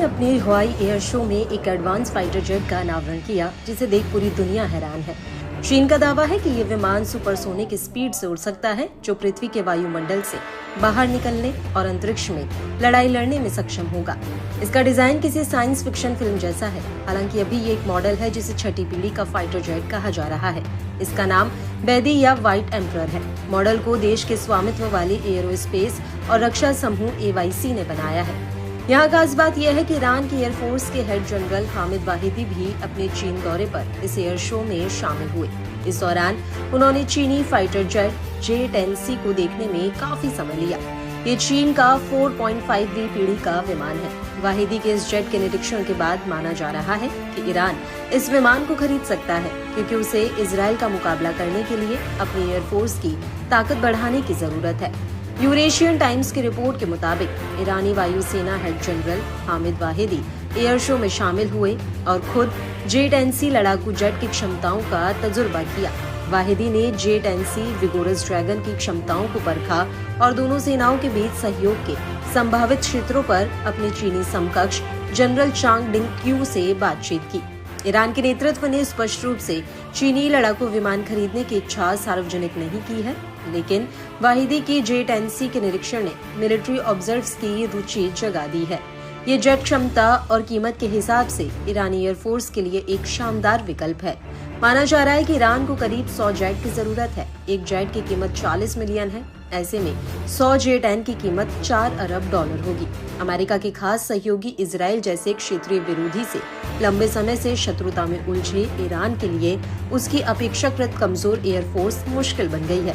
ने अपने हवाई एयर शो में एक एडवांस फाइटर जेट का अनावरण किया, जिसे देख पूरी दुनिया हैरान है। चीन का दावा है कि ये विमान सुपरसोनिक स्पीड से उड़ सकता है, जो पृथ्वी के वायुमंडल से बाहर निकलने और अंतरिक्ष में लड़ाई लड़ने में सक्षम होगा। इसका डिजाइन किसी साइंस फिक्शन फिल्म जैसा है। हालांकि अभी ये एक मॉडल है जिसे छठी पीढ़ी का फाइटर जेट कहा जा रहा है। इसका नाम बैदी या व्हाइट एम्परर है। मॉडल को देश के स्वामित्व वाली एयरोस्पेस और रक्षा समूह AYC ने बनाया है। यहाँ खास बात यह है कि ईरान की एयरफोर्स के हेड जनरल हामिद वाहिदी भी अपने चीन दौरे पर इस एयर शो में शामिल हुए। इस दौरान उन्होंने चीनी फाइटर जेट J-10C को देखने में काफी समय लिया। ये चीन का 4.5वीं पीढ़ी का विमान है। वाहिदी के इस जेट के निरीक्षण के बाद माना जा रहा है कि ईरान इस विमान को खरीद सकता है, क्योंकि उसे इजरायल का मुकाबला करने के लिए अपनी एयरफोर्स की ताकत बढ़ाने की जरूरत है। यूरेशियन टाइम्स की रिपोर्ट के मुताबिक ईरानी वायुसेना head general Hamid वाहिदी air show में शामिल हुए और खुद J-10C लड़ाकू जेट की क्षमताओं का तजुर्बा किया। वाहिदी ने J-10C विगोरस ड्रैगन की क्षमताओं को परखा और दोनों सेनाओं के बीच सहयोग के संभावित क्षेत्रों पर अपने चीनी समकक्ष जनरल चांग डिंग-क्यू से बातचीत की। ईरान के नेतृत्व ने स्पष्ट रूप से चीनी लड़ाकू विमान खरीदने की इच्छा सार्वजनिक नहीं की है, लेकिन वाहिदी की J-10C के निरीक्षण ने मिलिट्री ऑब्जर्व्स की रुचि जगा दी है। ये जेट क्षमता और कीमत के हिसाब से ईरानी एयरफोर्स के लिए एक शानदार विकल्प है। माना जा रहा है कि ईरान को करीब 100 जेट की जरूरत है। एक जेट की कीमत 40 मिलियन है। ऐसे में 100 J-10 की कीमत $4 अरब होगी। अमेरिका के खास सहयोगी इजराइल जैसे क्षेत्रीय विरोधी से लंबे समय से शत्रुता में उलझे ईरान के लिए उसकी अपेक्षाकृत कमजोर एयरफोर्स मुश्किल बन गई है।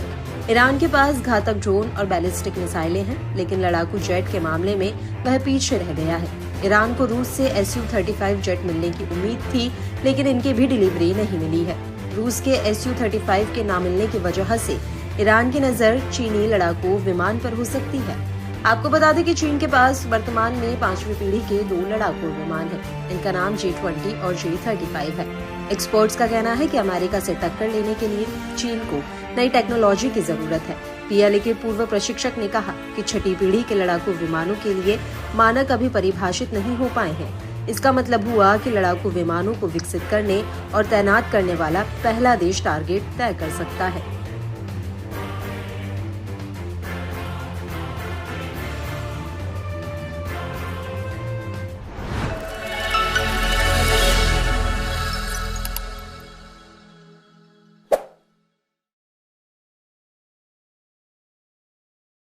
ईरान के पास घातक ड्रोन और बैलिस्टिक मिसाइलें हैं, लेकिन लड़ाकू जेट के मामले में वह पीछे रह गया है। ईरान को रूस से Su-35 जेट मिलने की उम्मीद थी, लेकिन इनकी भी डिलीवरी नहीं मिली है। रूस के Su-35 के न मिलने की वजह से ईरान की नजर चीनी लड़ाकू विमान पर हो सकती है। आपको बता दें कि चीन के पास वर्तमान में 5वीं पीढ़ी के 2 लड़ाकू विमान हैं। इनका नाम J-20 और J-35 है। एक्सपर्ट्स का कहना है कि अमेरिका से टक्कर लेने के लिए चीन को नई टेक्नोलॉजी की जरूरत है। PLA के पूर्व प्रशिक्षक ने कहा कि छठी पीढ़ी के लड़ाकू विमानों के लिए मानक अभी परिभाषित नहीं हो पाए हैं। इसका मतलब हुआ कि लड़ाकू विमानों को विकसित करने और तैनात करने वाला पहला देश टारगेट तय कर सकता है।